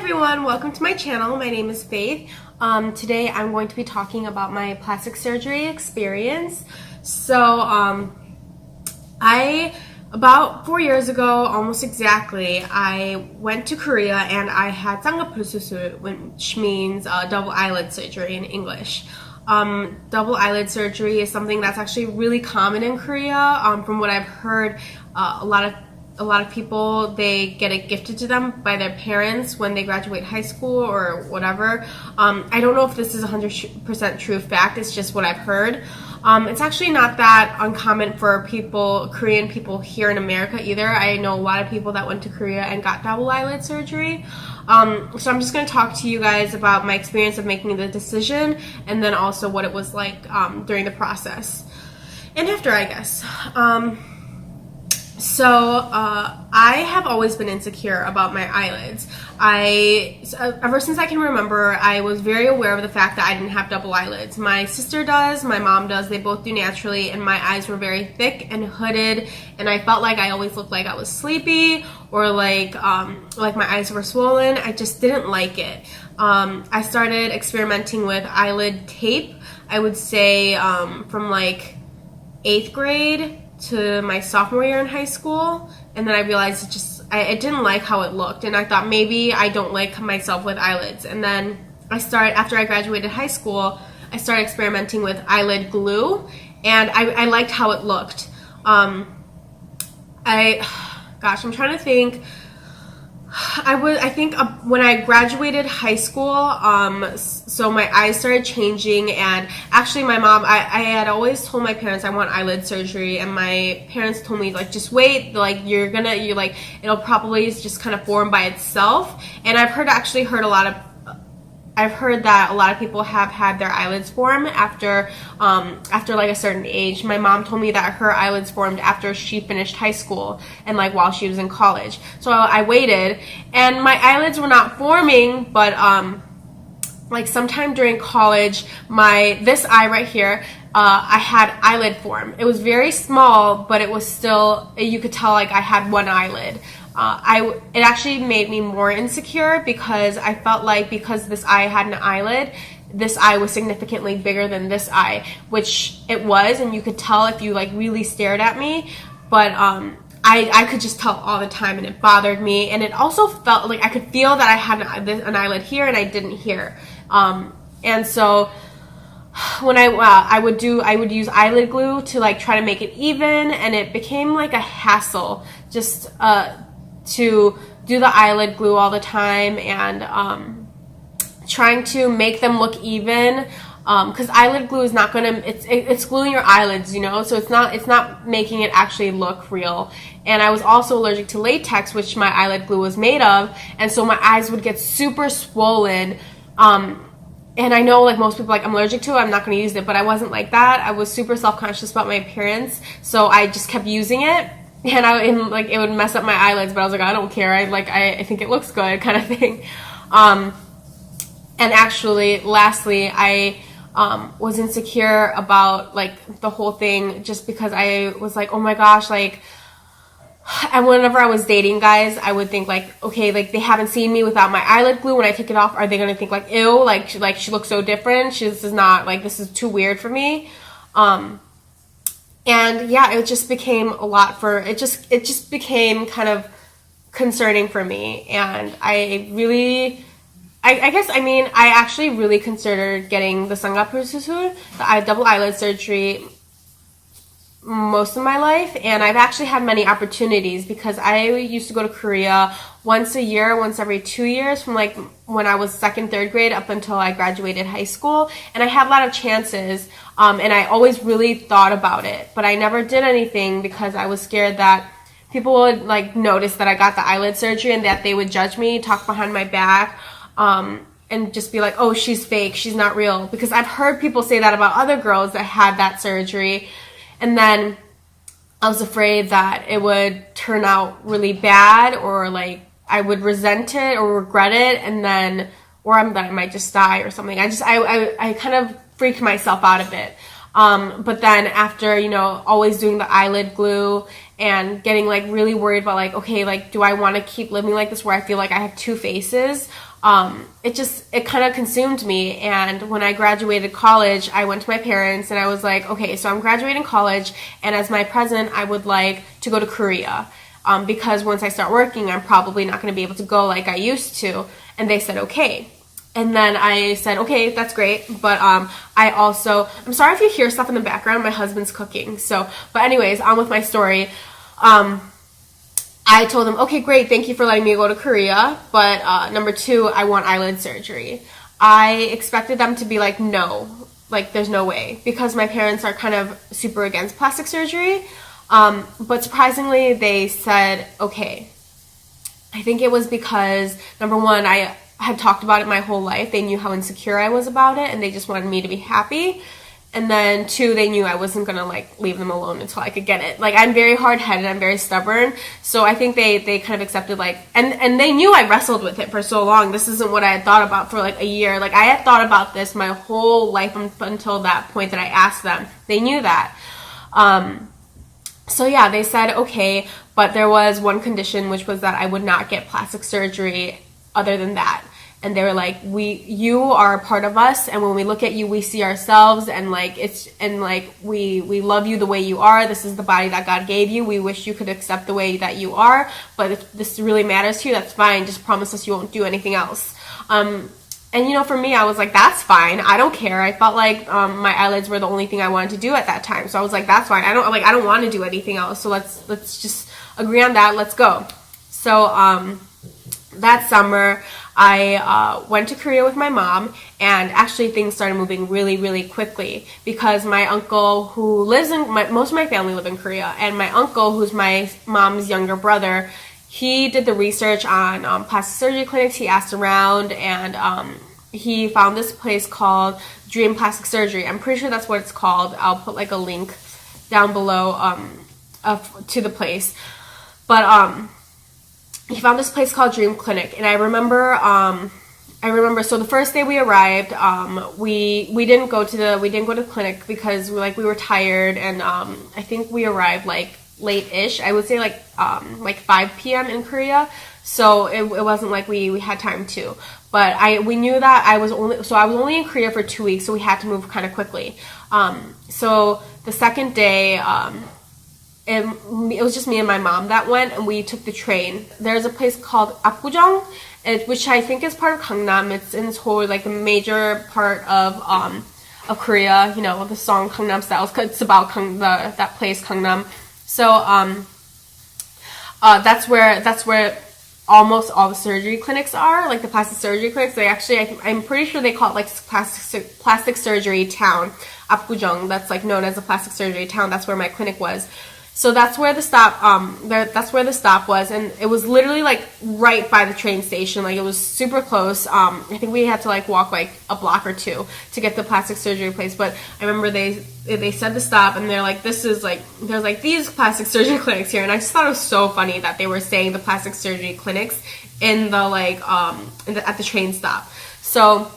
everyone, welcome to my channel. My name is Faith. Today I'm going to be talking about my plastic surgery experience. So about 4 years ago, almost exactly, I went to Korea and I had 쌍꺼풀, which means double eyelid surgery in English. Double eyelid surgery is something that's actually really common in Korea. From what I've heard, a lot of people, they get it gifted to them by their parents when they graduate high school or whatever. I don't know if this is 100% true fact. It's just what I've heard. It's actually not that uncommon for Korean people here in America either. I know a lot of people that went to Korea and got double eyelid surgery. So I'm just going to talk to you guys about my experience of making the decision and then also what it was like during the process. And after, I guess. I have always been insecure about my eyelids. Ever since I can remember, I was very aware of the fact that I didn't have double eyelids. My sister does, my mom does, they both do naturally, and my eyes were very thick and hooded, and I felt like I always looked like I was sleepy or like my eyes were swollen. I just didn't like it. I started experimenting with eyelid tape, I would say from like 8th grade to my sophomore year in high school, and then I realized I didn't like how it looked, and I thought maybe I don't like myself with eyelids. And then after I graduated high school, I started experimenting with eyelid glue, and I liked how it looked. I'm trying to think. I think when I graduated high school, so my eyes started changing, and actually my mom, I had always told my parents I want eyelid surgery, and my parents told me, like, just wait, like, it'll probably just kind of form by itself. And I've heard that a lot of people have had their eyelids form after like a certain age. My mom told me that her eyelids formed after she finished high school and like while she was in college. So I waited, and my eyelids were not forming, but like sometime during college, this eye right here, I had eyelid form. It was very small, but it was still, you could tell like I had one eyelid. It actually made me more insecure because I felt like because this eye had an eyelid, this eye was significantly bigger than this eye, which it was, and you could tell if you like really stared at me. But I could just tell all the time, and it bothered me, and it also felt like I could feel that I had an eyelid here and I didn't here. And so when I would use eyelid glue to like try to make it even, and it became like a hassle just to do the eyelid glue all the time, and trying to make them look even, because eyelid glue is not gonna, it's gluing your eyelids, you know, so it's not making it actually look real. And I was also allergic to latex, which my eyelid glue was made of, and so my eyes would get super swollen. And I know like most people, like, I'm allergic to it, I'm not going to use it, but I wasn't like that. I was super self-conscious about my appearance, so I just kept using it, and like it would mess up my eyelids, but I was like, I don't care, I think it looks good, kind of thing. And actually, lastly, I was insecure about like the whole thing just because I was like, oh my gosh, like, and whenever I was dating guys, I would think like, okay, like they haven't seen me without my eyelid glue. When I take it off, are they gonna think like, ew, like she looks so different? This is too weird for me. And yeah, it just became a lot it just became kind of concerning for me. And I actually really considered getting the 쌍꺼풀, the double eyelid surgery, most of my life, and I've actually had many opportunities because I used to go to Korea once a year, once every 2 years, from like when I was 2nd, 3rd grade up until I graduated high school, and I had a lot of chances, and I always really thought about it, but I never did anything because I was scared that people would like notice that I got the eyelid surgery and that they would judge me, talk behind my back, and just be like, oh, she's fake, she's not real, because I've heard people say that about other girls that had that surgery. And then I was afraid that it would turn out really bad, or like I would resent it or regret it, and then, that I might just die or something. I kind of freaked myself out a bit. But then after, always doing the eyelid glue and getting like really worried about like, okay, like, do I want to keep living like this where I feel like I have two faces? It kind of consumed me. And when I graduated college, I went to my parents and I was like, okay, so I'm graduating college, and as my present, I would like to go to Korea. Because once I start working, I'm probably not going to be able to go like I used to. And they said, okay. And then I said, okay, that's great. But I'm sorry if you hear stuff in the background. My husband's cooking. But anyways, on with my story. I told them, okay, great, thank you for letting me go to Korea, but number 2, I want eyelid surgery. I expected them to be like, no, like there's no way, because my parents are kind of super against plastic surgery, but surprisingly they said, okay. I think it was because, number 1, I had talked about it my whole life. They knew how insecure I was about it, and they just wanted me to be happy. And then 2, they knew I wasn't gonna like leave them alone until I could get it. Like, I'm very hard-headed, I'm very stubborn, so I think they kind of accepted, like, and they knew I wrestled with it for so long. This isn't what I had thought about for like a year. Like, I had thought about this my whole life until that point that I asked them. They knew that. So yeah, they said okay, but there was one condition, which was that I would not get plastic surgery other than that. And they were like, you are a part of us, and when we look at you, we see ourselves, and we love you the way you are. This is the body that God gave you. We wish you could accept the way that you are, but if this really matters to you, that's fine. Just promise us you won't do anything else. And for me, I was like, that's fine. I don't care. I felt like my eyelids were the only thing I wanted to do at that time, so I was like, that's fine. I don't want to do anything else. So let's just agree on that. Let's go. So that summer, I went to Korea with my mom, and actually things started moving really, really quickly, because my uncle, who lives in, most of my family live in Korea, and my uncle, who's my mom's younger brother, he did the research on plastic surgery clinics. He asked around, and he found this place called Dream Plastic Surgery. I'm pretty sure that's what it's called. I'll put like a link down below to the place. But he found this place called Dream Clinic, and I remember. So the first day we arrived, we didn't go to the clinic because we were tired, and I think we arrived like late-ish. I would say like 5 p.m. in Korea, so it wasn't like we had time to. But we knew that I was only in Korea for 2 weeks, so we had to move kind of quickly. So the second day. It was just me and my mom that went, and we took the train. There's a place called Apgujeong, which I think is part of Gangnam. It's in Seoul, like a major part of Korea. You know, the song Gangnam Style. It's about that place, Gangnam. So that's where almost all the surgery clinics are, like the plastic surgery clinics. They actually, I'm pretty sure they call it like plastic surgery town, Apgujeong. That's like known as a plastic surgery town. That's where my clinic was. So that's where the stop. That's where the stop was, and it was literally like right by the train station. Like, it was super close. I think we had to like walk like a block or two to get the plastic surgery place. But I remember they said the stop, and they're like, there's like these plastic surgery clinics here, and I just thought it was so funny that they were saying the plastic surgery clinics in the at the train stop. So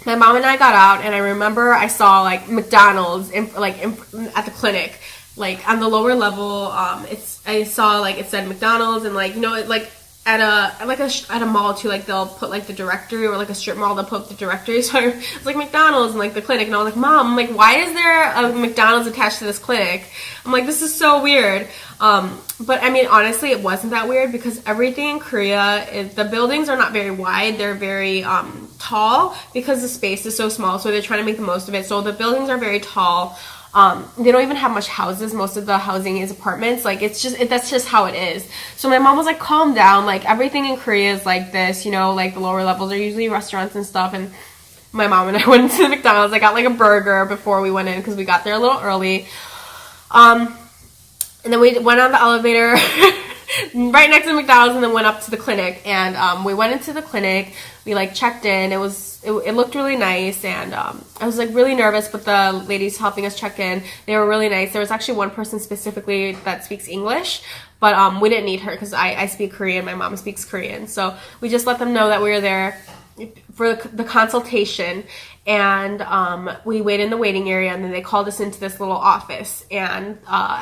my mom and I got out, and I remember I saw like McDonald's at the clinic. Like on the lower level, I saw like it said McDonald's, and like, you know, like at a mall too, like they'll put like the directory, or like a strip mall, they'll put the directory. So it's like McDonald's and like the clinic, and I was like, Mom, I'm like, why is there a McDonald's attached to this clinic? I'm like, this is so weird. But I mean, honestly, it wasn't that weird, because everything in Korea the buildings are not very wide. They're very tall, because the space is so small. So they're trying to make the most of it. So the buildings are very tall. They don't even have much houses. Most of the housing is apartments. Like, that's just how it is. So my mom was like, calm down. Like, everything in Korea is like this, you know, like the lower levels are usually restaurants and stuff. And my mom and I went to McDonald's. I got like a burger before we went in, because we got there a little early. And then we went on the elevator right next to McDonald's, and then went up to the clinic. And we went into the clinic. We like checked in. It looked really nice, and I was like really nervous, but the ladies helping us check in, they were really nice. There was actually one person specifically that speaks English, but we didn't need her, because I speak Korean, my mom speaks Korean. So we just let them know that we were there, for the consultation, and we waited in the waiting area, and then they called us into this little office, and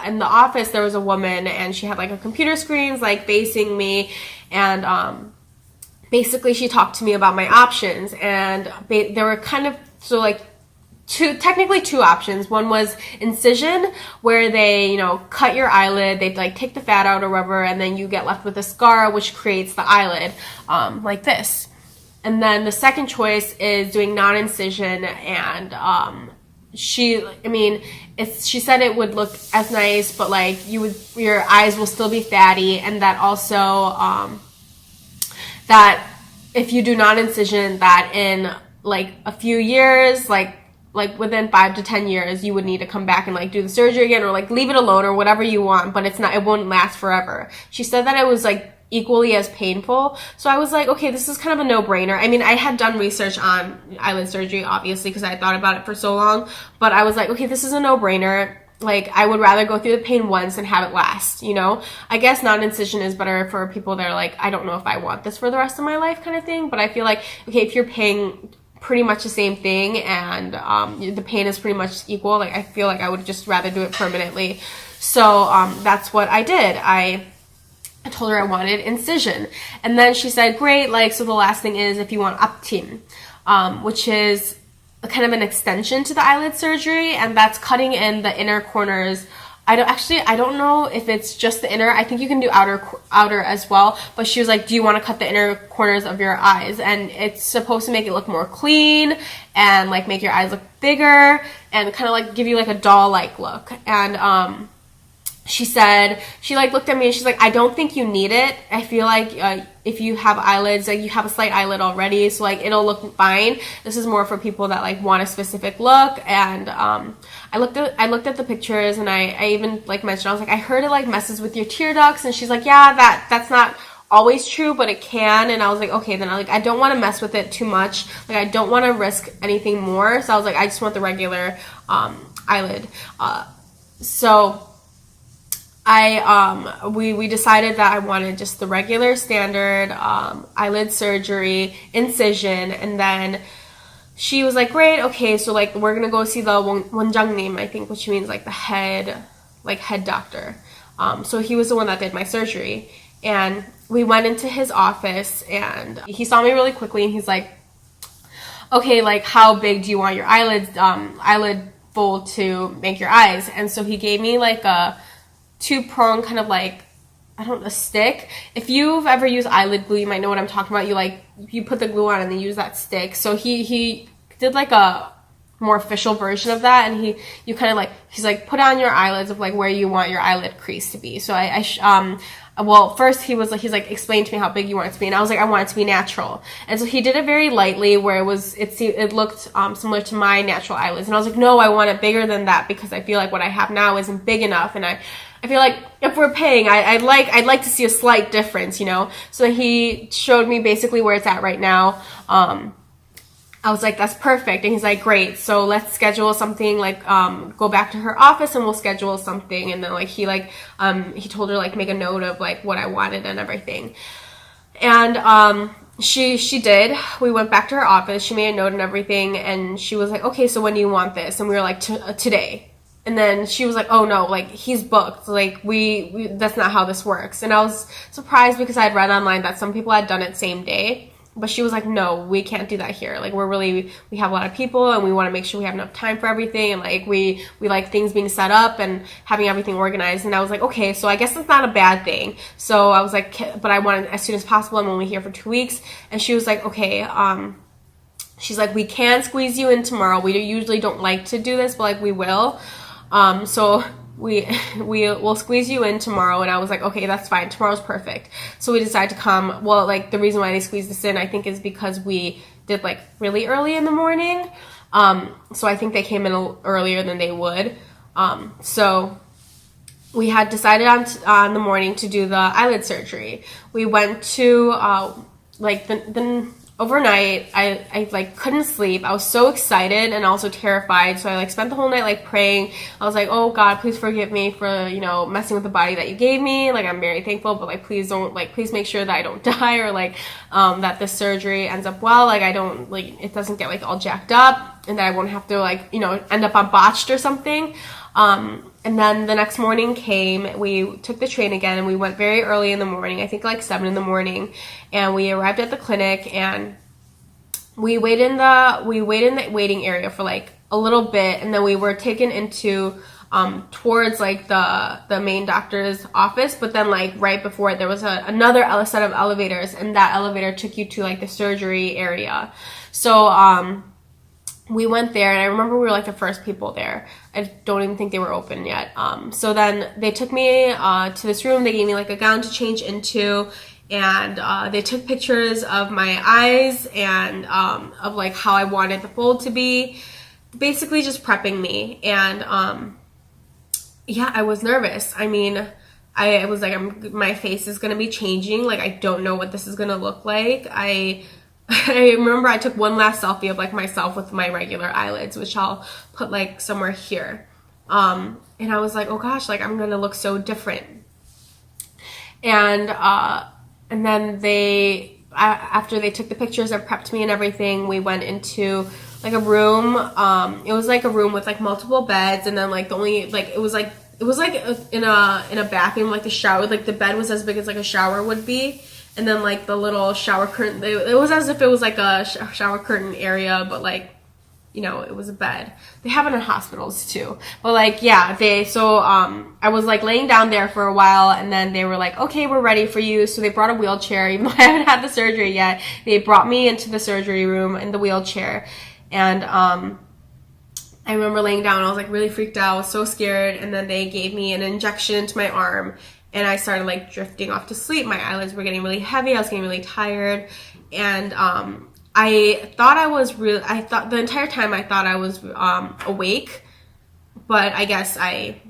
in the office there was a woman, and she had like her computer screens like facing me, and basically she talked to me about my options, and there were kind of, so like technically two options. One was incision, where they, you know, cut your eyelid, they like take the fat out or whatever, and then you get left with a scar which creates the eyelid, like this. And then the second choice is doing non-incision, and she said it would look as nice, but like your eyes will still be fatty, and that also that if you do non-incision, that in like a few years, like within 5 to 10 years, you would need to come back and like do the surgery again, or like leave it alone or whatever you want, but it won't last forever. She said that it was like equally as painful. So I was like, okay, this is kind of a no-brainer. I mean, I had done research on eyelid surgery, obviously, because I had thought about it for so long, but I was like, okay, this is a no-brainer. Like, I would rather go through the pain once and have it last, you know? I guess non-incision is better for people that are like, I don't know if I want this for the rest of my life kind of thing, but I feel like, okay, if you're paying pretty much the same thing, and the pain is pretty much equal, like, I feel like I would just rather do it permanently. So that's what I did. I told her I wanted incision, and then she said, great, like, so the last thing is if you want uptim, which is kind of an extension to the eyelid surgery, and that's cutting in the inner corners. I don't know if it's just the inner. I think you can do outer as well, but she was like, do you want to cut the inner corners of your eyes? And it's supposed to make it look more clean and like make your eyes look bigger and kind of like give you like a doll-like look. And she said, she like looked at me and she's like, I don't think you need it. I feel like if you have eyelids, like you have a slight eyelid already, so like it'll look fine. This is more for people that like want a specific look. And I looked at the pictures, and I even like mentioned, I was like, I heard it like messes with your tear ducts, and she's like, yeah, that's not always true, but it can. And I was like, okay, then I don't want to mess with it too much. Like, I don't want to risk anything more. So I was like, I just want the regular eyelid. So we decided that I wanted just the regular standard eyelid surgery, incision, and then she was like, great, okay, so like we're gonna go see the 원장님, I think, which means like the head doctor. So he was the one that did my surgery, and we went into his office, and he saw me really quickly, and he's like, okay, like how big do you want your eyelid fold to make your eyes? And so he gave me like a 2-prong kind of like, I don't know, a stick. If you've ever used eyelid glue, you might know what I'm talking about. You put the glue on and then use that stick. So he did like a more official version of that, and you kind of like, he's like, put on your eyelids of like where you want your eyelid crease to be. So well, first he's like, explain to me how big you want it to be, and I was like, I want it to be natural. And so he did it very lightly, where it looked similar to my natural eyelids, and I was like, no, I want it bigger than that, because I feel like what I have now isn't big enough, and I feel like if we're paying, I'd like to see a slight difference, you know. So he showed me basically where it's at right now. I was like, that's perfect. And he's like, great, so let's schedule something, like go back to her office and we'll schedule something. And then like he told her like make a note of like what I wanted and everything. And she did. We went back to her office, she made a note and everything, and she was like, okay, so when do you want this? And we were like, today. And then she was like, oh no, like he's booked, like we that's not how this works. And I was surprised, because I had read online that some people had done it same day, but she was like, no, we can't do that here. Like we have a lot of people, and we want to make sure we have enough time for everything, and like we like things being set up and having everything organized. And I was like, okay, so I guess that's not a bad thing. So I was like, but I want it as soon as possible. I'm only here for 2 weeks. And she was like, okay, she's like, we can squeeze you in tomorrow. We usually don't like to do this, but like we will. So we'll squeeze you in tomorrow. And I was like, okay, that's fine. Tomorrow's perfect. So we decided to come. Well, like the reason why they squeezed this in, I think, is because we did like really early in the morning. So I think they came in earlier than they would. So we had decided on the morning to do the eyelid surgery. We went to, like the overnight, I like couldn't sleep. I was so excited and also terrified. So I like spent the whole night like praying. I was like, oh God, please forgive me for, you know, messing with the body that you gave me. Like, I'm very thankful, but like, please don't, like, please make sure that I don't die, or like, that the surgery ends up well. Like, I don't, like, it doesn't get like all jacked up, and that I won't have to like, you know, end up on botched or something. And then the next morning came, we took the train again, and we went very early in the morning, I think like 7 in the morning, and we arrived at the clinic, and we waited in the waiting area for like a little bit, and then we were taken into towards like the main doctor's office. But then like right before it, there was another set of elevators, and that elevator took you to like the surgery area. So we went there, and I remember we were like the first people there. I don't even think they were open yet. So then they took me to this room. They gave me like a gown to change into, and they took pictures of my eyes and of like how I wanted the fold to be, basically just prepping me. And yeah, I was nervous. I mean, I was like, my face is gonna be changing. Like, I don't know what this is gonna look like. I remember I took one last selfie of like myself with my regular eyelids, which I'll put like somewhere here. And I was like, oh gosh, like I'm gonna look so different. And then after they took the pictures and prepped me and everything, we went into like a room. It was like a room with like multiple beds, and then like the only like it was like in a bathroom, like the shower, like the bed was as big as like a shower would be. And then like the little shower curtain, it was as if it was like a shower curtain area, but like, you know, it was a bed. They have it in hospitals too. But like, yeah, I was like laying down there for a while, and then they were like, okay, we're ready for you. So they brought a wheelchair, even though I haven't had the surgery yet. They brought me into the surgery room in the wheelchair. And I remember laying down, I was like really freaked out, I was so scared. And then they gave me an injection into my arm, and I started like drifting off to sleep. My eyelids were getting really heavy. I was getting really tired. And I thought the entire time I thought I was awake, but I guess I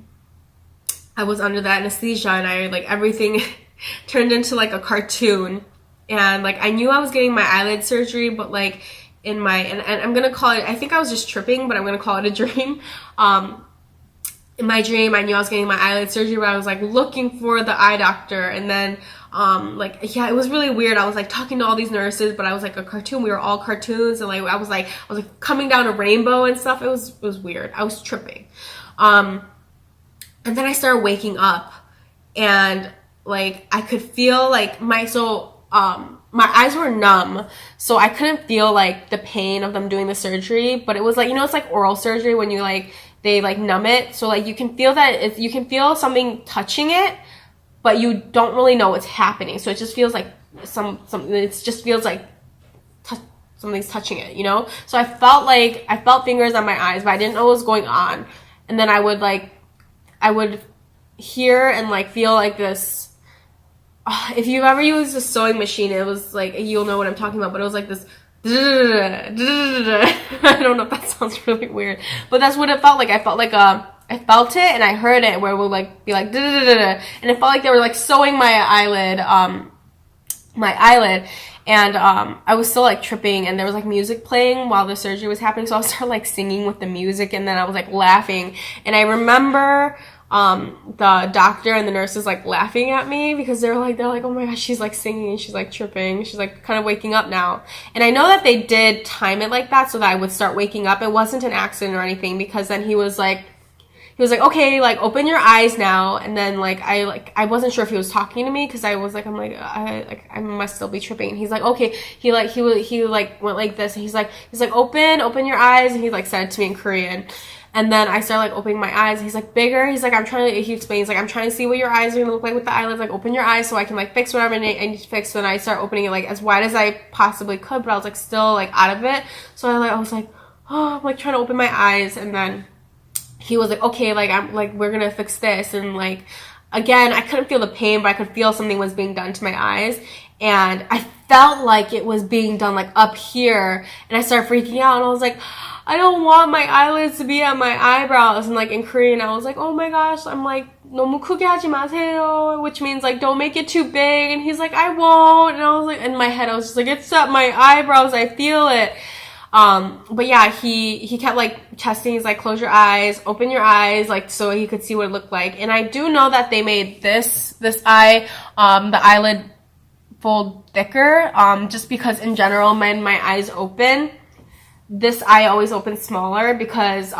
was under the anesthesia, and I like everything turned into like a cartoon. And like I knew I was getting my eyelid surgery, but like in my and I'm gonna call it, I think I was just tripping, but I'm gonna call it a dream. In my dream, I knew I was getting my eyelid surgery, but I was like looking for the eye doctor. And then like, yeah, it was really weird. I was like talking to all these nurses, but I was like a cartoon. We were all cartoons, and like I was like coming down a rainbow and stuff. It was weird. I was tripping. And then I started waking up, and like I could feel like my eyes were numb, so I couldn't feel like the pain of them doing the surgery. But it was like, you know, it's like oral surgery when you like they like numb it, so like you can feel that you can feel something touching it, but you don't really know what's happening. So it just feels like it just feels like something's touching it, you know. So I felt fingers on my eyes, but I didn't know what was going on. And then I would hear and like feel like this. If you've ever used a sewing machine, it was like, you'll know what I'm talking about, but it was like this. I don't know if that sounds really weird, but that's what it felt like. I felt it, and I heard it where it would like be like, and it felt like they were like sewing my eyelid, and I was still like tripping, and there was like music playing while the surgery was happening, so I started like singing with the music, and then I was like laughing, and I remember the doctor and the nurses like laughing at me because they're like, oh my gosh, she's like singing, she's like tripping, she's like kind of waking up now. And I know that they did time it like that so that I would start waking up. It wasn't an accident or anything, because then he was like, okay, like open your eyes now. And then like I wasn't sure if he was talking to me, because I was like, I must still be tripping. And he's like, okay, he went like this, and he's like open your eyes, and he like said it to me in Korean. And then I started like opening my eyes. He's like, bigger. He's like, he explains like, I'm trying to see what your eyes are gonna look like with the eyelids. Like, open your eyes so I can like fix whatever I need to fix. So then I start opening it like as wide as I possibly could, but I was like still like out of it. So I was like, oh, I'm like trying to open my eyes. And then he was like, okay, like I'm like, we're gonna fix this. And like, again, I couldn't feel the pain, but I could feel something was being done to my eyes. And I felt like it was being done like up here. And I started freaking out, and I was like, I don't want my eyelids to be on my eyebrows. And like in Korean, I was like, oh my gosh, I'm like 너무 크게 하지 마세요, which means like don't make it too big. And he's like, I won't. And I was like, in my head I was just like, it's up my eyebrows, I feel it. But yeah, he kept like testing. He's like, close your eyes, open your eyes, like so he could see what it looked like. And I do know that they made this eye, the eyelid fold thicker, just because in general when my eyes open, this eye always opens smaller because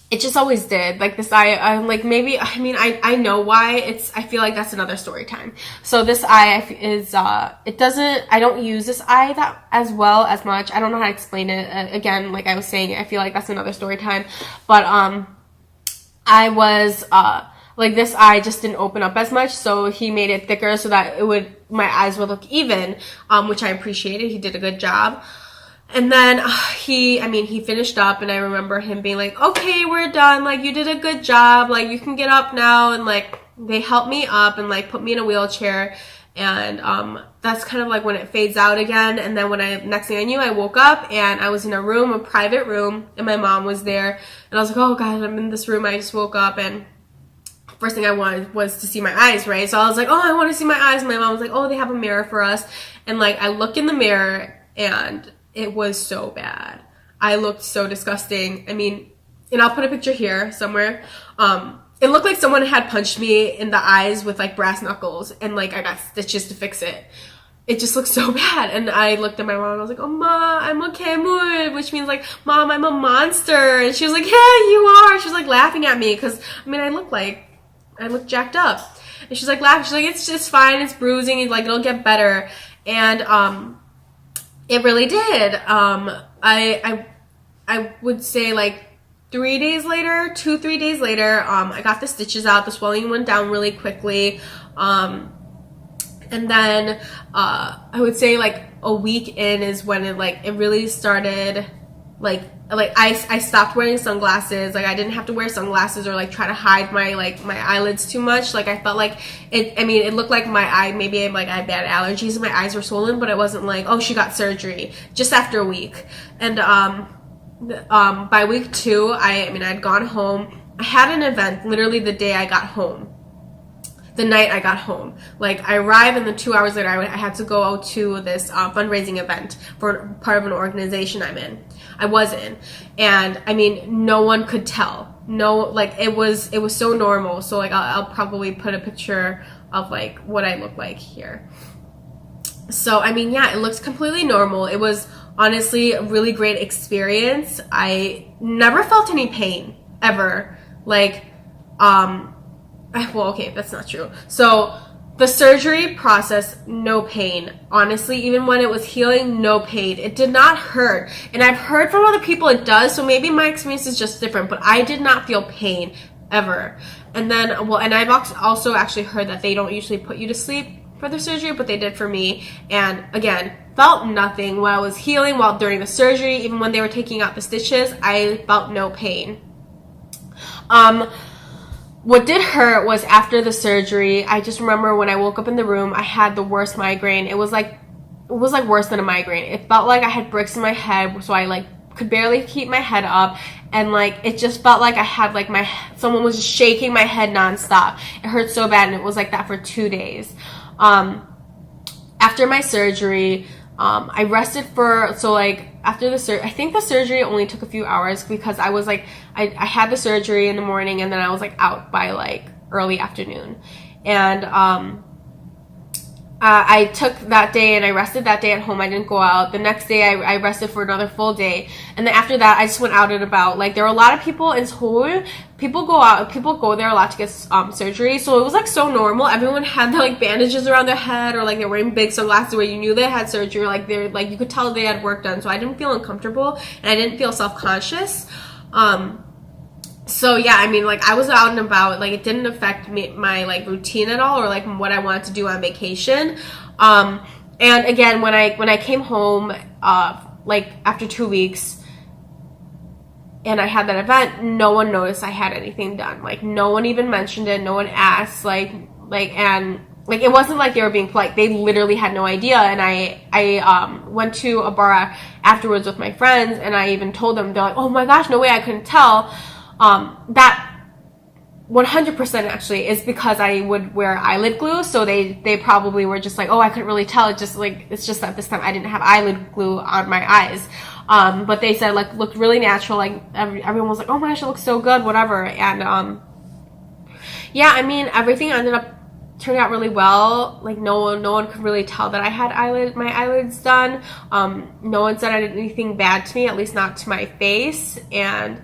it just always did. Like this eye, I'm like, maybe, I mean, I know why. I feel like that's another story time. So this eye is, I don't use this eye that as well as much. I don't know how to explain it. Again, like I was saying, I feel like that's another story time. But, I was, like this eye just didn't open up as much. So he made it thicker so that my eyes would look even, which I appreciated. He did a good job. And then he finished up, and I remember him being like, okay, we're done. Like, you did a good job. Like, you can get up now. And like, they helped me up and like put me in a wheelchair. And, that's kind of like when it fades out again. And then next thing I knew, I woke up and I was in a private room, and my mom was there. And I was like, oh God, I'm in this room. I just woke up, and first thing I wanted was to see my eyes, right? So I was like, oh, I want to see my eyes. And my mom was like, oh, they have a mirror for us. And like, I look in the mirror, and it was so bad. I looked so disgusting. I mean, and I'll put a picture here somewhere. It looked like someone had punched me in the eyes with like brass knuckles, and like I got stitches to fix it. It just looked so bad. And I looked at my mom and I was like, oh, Ma, I'm okay, which means like, Mom, I'm a monster. And she was like, yeah, you are. She was like laughing at me because, I mean, I look jacked up. And she's like laughing. She's like, it's just fine. It's bruising. Like, it'll get better. And, it really did. I would say like 3 days later, 2-3 days later, I got the stitches out. The swelling went down really quickly. And then, I would say like a week in is when it really started, like I stopped wearing sunglasses. Like I didn't have to wear sunglasses or like try to hide my eyelids too much. Like I felt like it looked like my eye, maybe I had bad allergies and my eyes were swollen, but it wasn't like, oh, she got surgery, just after a week. And by week 2, I'd gone home. I had an event literally the day I got home. The night I got home. Like, I arrived, and then 2 hours later, I had to go out to this fundraising event for part of an organization I was in. And, I mean, no one could tell. No, like, it was so normal. So, like, I'll probably put a picture of, like, what I look like here. So, I mean, yeah, it looks completely normal. It was, honestly, a really great experience. I never felt any pain, ever. Like, well, okay, that's not true. So the surgery process, no pain. Honestly, even when it was healing, no pain. It did not hurt. And I've heard from other people it does, so maybe my experience is just different, but I did not feel pain ever. And then, well, and I've also actually heard that they don't usually put you to sleep for the surgery, but they did for me. And again, felt nothing while I was healing, while during the surgery, even when they were taking out the stitches, I felt no pain. What did hurt was after the surgery. I just remember when I woke up in the room, I had the worst migraine. It was like worse than a migraine. It felt like I had bricks in my head, so I like could barely keep my head up, and like it just felt like I had like someone was just shaking my head nonstop. It hurt so bad, and it was like that for 2 days. After my surgery, I rested after the surgery, I think the surgery only took a few hours because I was like, I had the surgery in the morning, and then I was like out by like early afternoon. And I took that day and I rested that day at home. I didn't go out. The next day I rested for another full day. And then after that, I just went out and about. Like, there were a lot of people in Seoul. People go there a lot to get surgery. So it was like so normal. Everyone had their like bandages around their head, or like they're wearing big sunglasses where you knew they had surgery. Like they're like, you could tell they had work done. So I didn't feel uncomfortable, and I didn't feel self-conscious. So yeah, I mean, like, I was out and about. Like, it didn't affect my like routine at all, or like what I wanted to do on vacation. And again, when I came home, like after 2 weeks, and I had that event, no one noticed I had anything done. Like, no one even mentioned it. No one asked. And it wasn't like they were being polite. They literally had no idea. And I went to a bar afterwards with my friends, and I even told them, they're like, oh my gosh, no way, I couldn't tell. That 100% actually is because I would wear eyelid glue, so they probably were just like, oh, I couldn't really tell. It's just that this time I didn't have eyelid glue on my eyes. But they said like looked really natural. Like everyone was like, oh my gosh, it looks so good, whatever. And yeah, I mean, everything ended up turning out really well. Like no one could really tell that I had my eyelids done. No one said anything bad to me, at least not to my face. And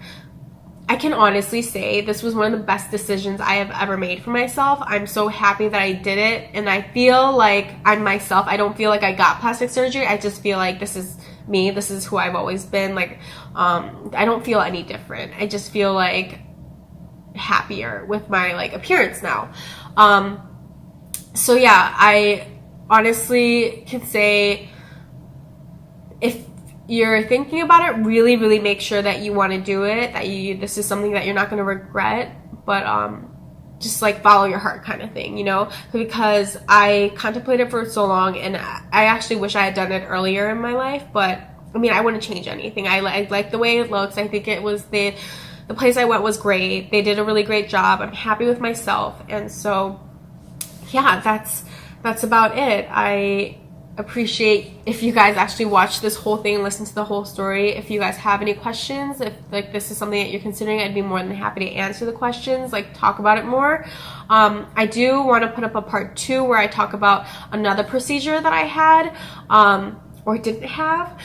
I can honestly say this was one of the best decisions I have ever made for myself. I'm so happy that I did it, and I feel like I'm myself. I don't feel like I got plastic surgery. I just feel like this is me. This is who I've always been. Like, I don't feel any different. I just feel like happier with my like appearance now. So yeah, I honestly can say if you're thinking about it, really make sure that you want to do it, that this is something that you're not going to regret, but just like follow your heart kind of thing, you know, because I contemplated for so long, and I actually wish I had done it earlier in my life, but I mean, I wouldn't change anything. I like the way it looks. I think it was the place I went was great. They did a really great job. I'm happy with myself, and so yeah, that's about it. I appreciate if you guys actually watch this whole thing and listen to the whole story. If you guys have any questions, if like this is something that you're considering, I'd be more than happy to answer the questions, like talk about it more. I do want to put up a part 2 where I talk about another procedure that I had or didn't have.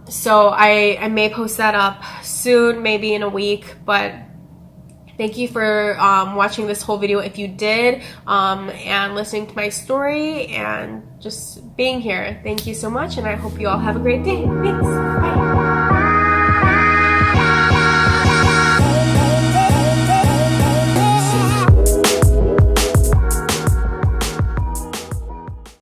So I may post that up soon, maybe in a week, but thank you for watching this whole video if you did, and listening to my story and just being here. Thank you so much, and I hope you all have a great day. Thanks. Bye.